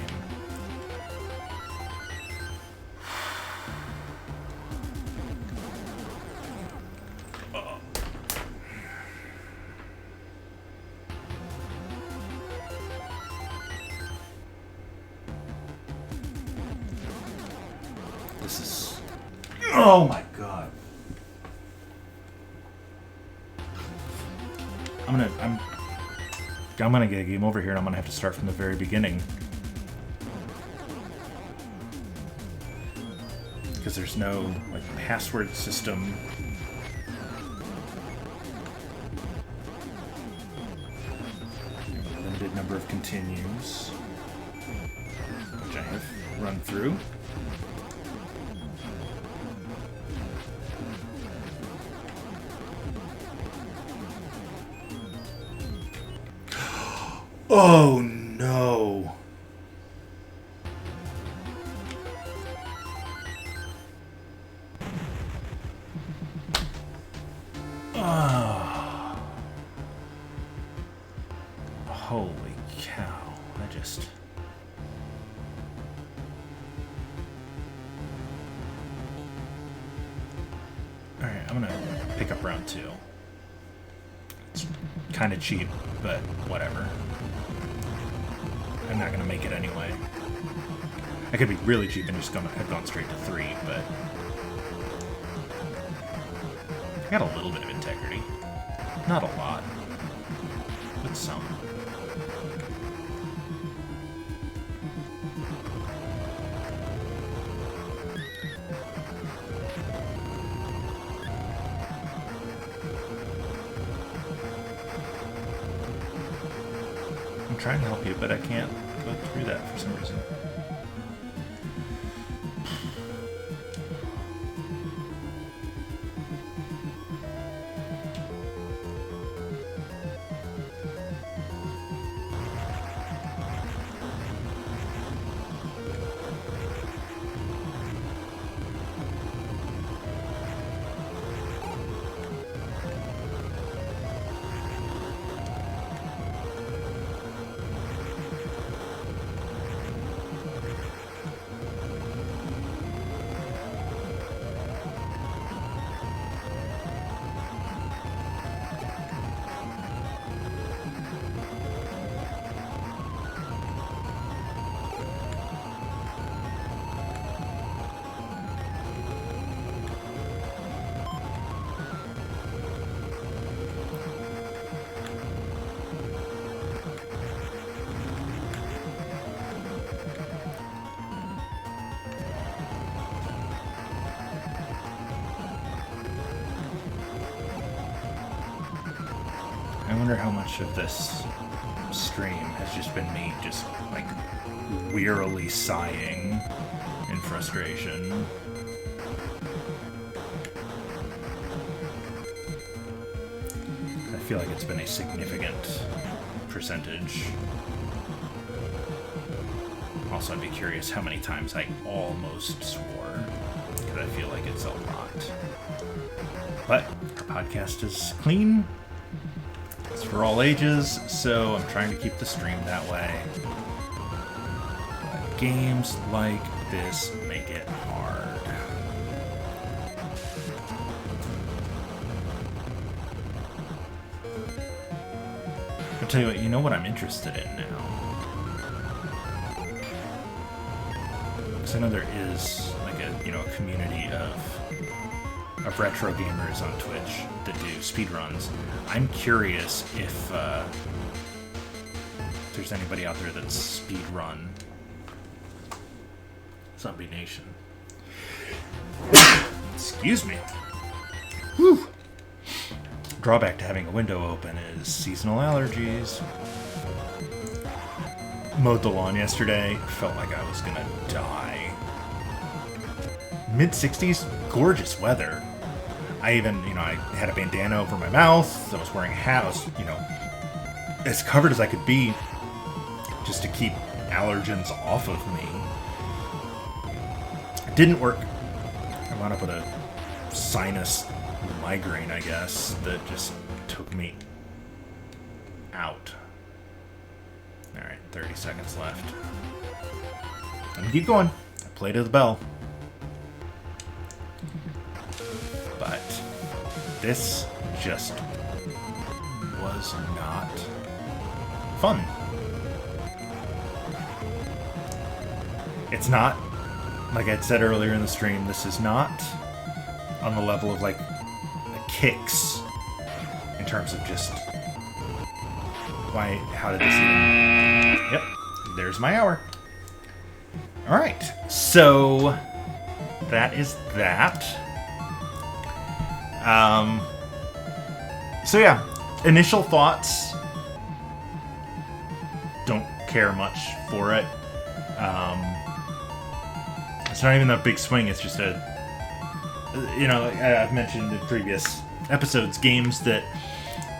This is... Oh my god. I'm gonna get a game over here and I'm gonna have to start from the very beginning. Because there's no like password system. Limited number of continues, which I have run through. Oh no. I'm gonna pick up round 2. It's kind of cheap, but whatever. I'm not gonna make it anyway. I could be really cheap and just have gone straight to 3, but I got a little bit of integrity. Not a lot, but some. I'm trying to help you, but I can't go through that for some reason. I wonder how much of this stream has just been me just, like, wearily sighing in frustration. I feel like it's been a significant percentage. Also, I'd be curious how many times I almost swore, because I feel like it's a lot. But our podcast is clean. It's for all ages, so I'm trying to keep the stream that way. But games like this make it hard. I'll tell you what, you know what I'm interested in now? Because I know there is like a community of retro gamers on Twitch that do speedruns. I'm curious if there's anybody out there that's speedrun Zombie Nation. Excuse me. Whew. Drawback to having a window open is seasonal allergies. Mowed the lawn yesterday, felt like I was gonna die. Mid-60s, gorgeous weather. I even, I had a bandana over my mouth, I was wearing a hat, I was, as covered as I could be, just to keep allergens off of me. It didn't work. I wound up with a sinus migraine, I guess, that just took me out. Alright, 30 seconds left. And keep going. I play to the bell. But this just was not fun. It's not, like I'd said earlier in the stream, this is not on the level of like the kicks in terms of just how did this even... Yep, there's my hour. Alright, so that is that. So yeah, initial thoughts. Don't care much for it. It's not even a big swing, it's just I've mentioned in previous episodes, games that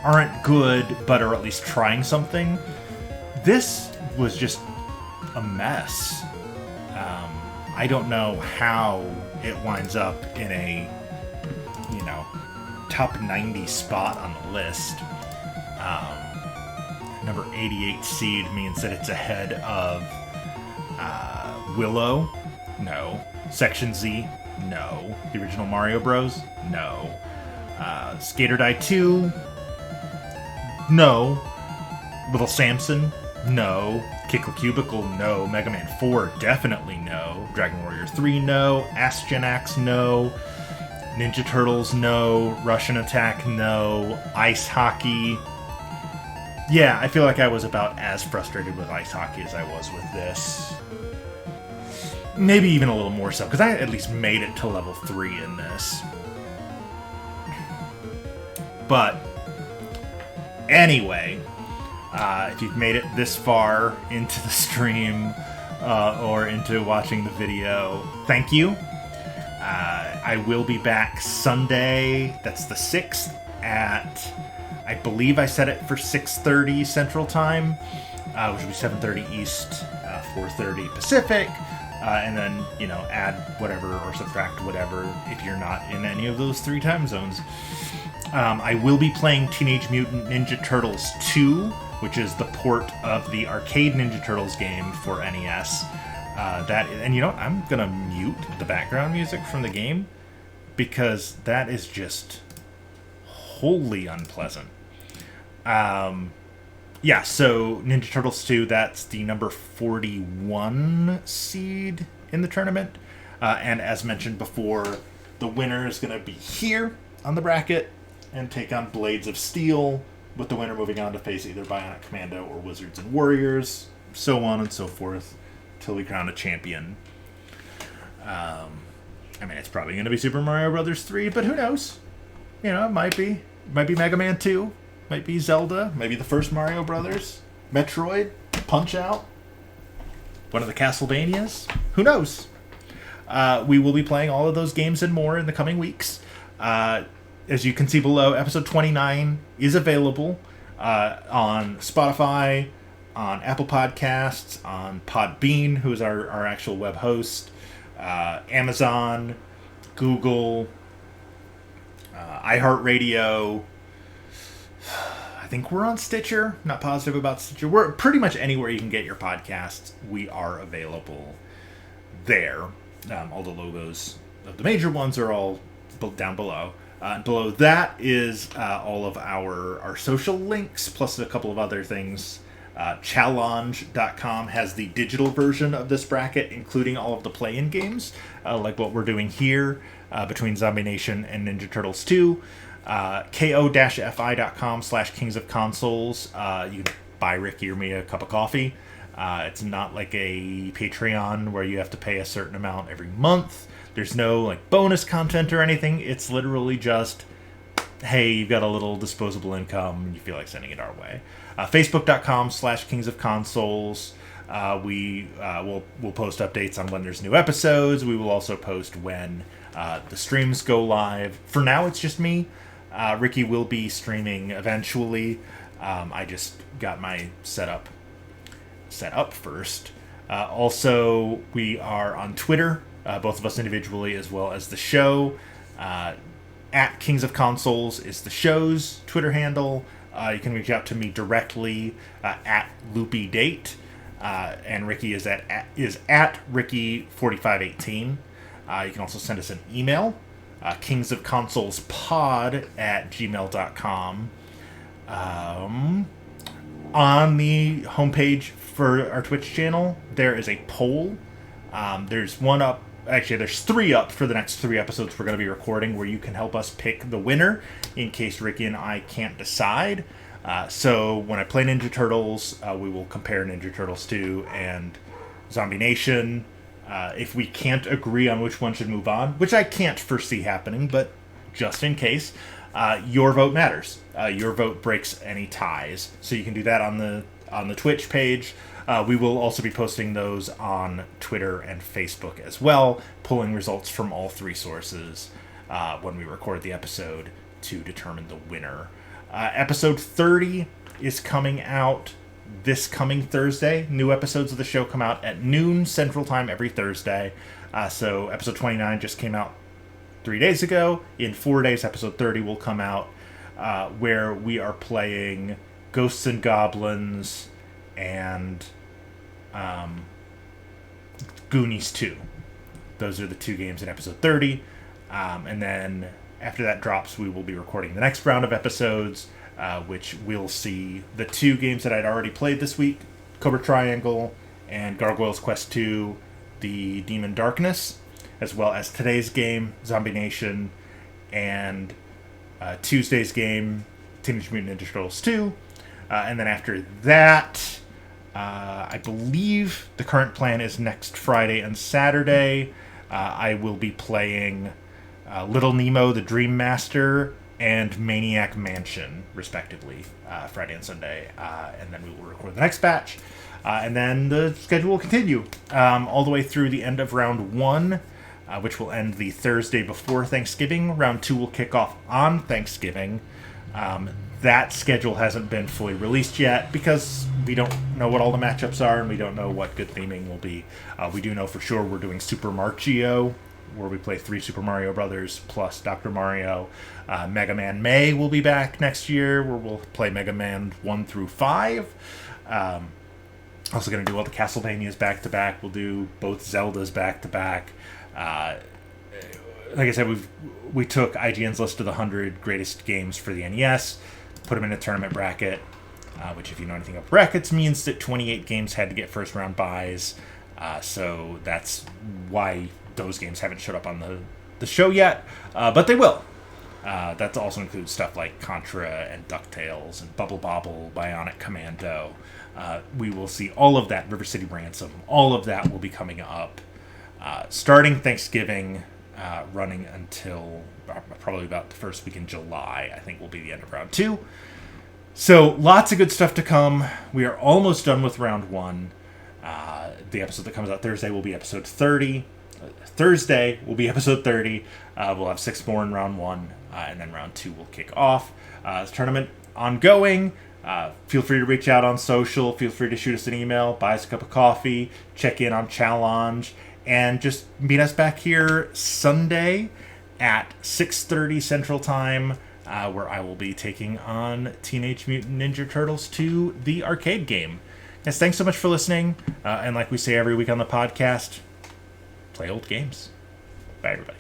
aren't good, but are at least trying something. This was just a mess. I don't know how it winds up in a, top 90 spot on the list. Number 88 seed means that it's ahead of Willow. No. Section Z. No. The original Mario Bros. No. Skater Die 2, no. Little Samson, no. Kick the Cubicle, no. Mega Man 4, definitely no. Dragon Warrior 3, no. Astronax, no. Ninja Turtles, no. Russian Attack, no. Ice Hockey. Yeah, I feel like I was about as frustrated with Ice Hockey as I was with this. Maybe even a little more so, because I at least made it to level 3 in this. But, anyway, if you've made it this far into the stream or into watching the video, thank you. I will be back Sunday, that's the 6th, at, I believe I set it for 6:30 Central Time, which will be 7:30 East, 4:30 Pacific, and then, add whatever or subtract whatever if you're not in any of those 3 time zones. I will be playing Teenage Mutant Ninja Turtles 2, which is the port of the arcade Ninja Turtles game for NES. I'm gonna mute the background music from the game because that is just wholly unpleasant. So Ninja Turtles 2, that's the number 41 seed in the tournament. And as mentioned before, the winner is gonna be here on the bracket and take on Blades of Steel, with the winner moving on to face either Bionic Commando or Wizards and Warriors, so on and so forth, till we crown a champion. It's probably going to be Super Mario Brothers 3, but who knows? It might be. It might be Mega Man 2. Might be Zelda. Maybe the first Mario Brothers. Metroid. Punch-Out. One of the Castlevanias. Who knows? We will be playing all of those games and more in the coming weeks. As you can see below, episode 29 is available on Spotify, on Apple Podcasts, on Podbean, who is our actual web host, Amazon, Google, iHeartRadio. I think we're on Stitcher. Not positive about Stitcher. We're pretty much anywhere you can get your podcasts. We are available there. All the logos of the major ones are all down below. Below that is all of our social links, plus a couple of other things. Challenge.com has the digital version of this bracket, including all of the play-in games, like what we're doing here between Zombie Nation and Ninja Turtles 2. ko-fi.com/Kings of Consoles. You can buy Ricky or me a cup of coffee. It's not like a Patreon where you have to pay a certain amount every month. There's no bonus content or anything. It's literally just, hey, you've got a little disposable income and you feel like sending it our way. Facebook.com/Kings of Consoles. We'll post updates on when there's new episodes. We will also post when the streams go live. For now, it's just me. Ricky will be streaming eventually. I just got my setup set up first. Also, we are on Twitter, both of us individually as well as the show. At Kings of Consoles is the show's Twitter handle. You can reach out to me directly at LoopyDate. And Ricky is at Ricky4518. You can also send us an email, kingsofconsolespod@gmail.com. On the homepage for our Twitch channel, there is a poll. There's one up. Actually, there's 3 up for the next 3 episodes we're going to be recording, where you can help us pick the winner in case Ricky and I can't decide. So when I play Ninja Turtles, we will compare Ninja Turtles 2 and Zombie Nation. If we can't agree on which one should move on, which I can't foresee happening, but just in case, your vote matters. Your vote breaks any ties. So you can do that on the Twitch page. We will also be posting those on Twitter and Facebook as well, pulling results from all 3 sources when we record the episode to determine the winner. Episode 30 is coming out this coming Thursday. New episodes of the show come out at noon Central Time every Thursday. So episode 29 just came out 3 days ago. In 4 days, episode 30 will come out, where we are playing Ghosts and Goblins and Goonies 2. Those are the 2 games in episode 30. And then after that drops, we will be recording the next round of episodes, which we'll see the 2 games that I'd already played this week, Cobra Triangle and Gargoyles Quest 2, The Demon Darkness, as well as today's game, Zombie Nation, and Tuesday's game, Teenage Mutant Ninja Turtles 2. And then after that, I believe the current plan is next Friday and Saturday. I will be playing Little Nemo, the Dream Master, and Maniac Mansion, respectively, Friday and Sunday. And then we will record the next batch. And then the schedule will continue all the way through the end of round 1, which will end the Thursday before Thanksgiving. Round 2 will kick off on Thanksgiving. That schedule hasn't been fully released yet because we don't know what all the matchups are and we don't know what good theming will be. We do know for sure we're doing Super Marchio, where we play 3 Super Mario Brothers plus Dr. Mario. Mega Man May will be back next year, where we'll play Mega Man 1 through 5. Also going to do all the Castlevanias back-to-back. We'll do both Zeldas back-to-back. Like I said, we took IGN's list of the 100 greatest games for the NES, put them in a tournament bracket, which, if you know anything about brackets, means that 28 games had to get first-round buys. So that's why those games haven't showed up on the show yet, but they will. That also includes stuff like Contra and DuckTales and Bubble Bobble, Bionic Commando. We will see all of that, River City Ransom, all of that will be coming up starting Thanksgiving, running until probably about the first week in July, I think will be the end of round 2. So lots of good stuff to come. We are almost done with round 1. The episode that comes out Thursday will be episode 30. Thursday will be episode 30. We'll have 6 more in round 1, and then round 2 will kick off. The tournament ongoing. Feel free to reach out on social. Feel free to shoot us an email, buy us a cup of coffee, check in on Challenge, and just meet us back here Sunday at 6:30 Central Time, where I will be taking on Teenage Mutant Ninja Turtles 2, the arcade game. Yes, thanks so much for listening. And like we say every week on the podcast, play old games. Bye, everybody.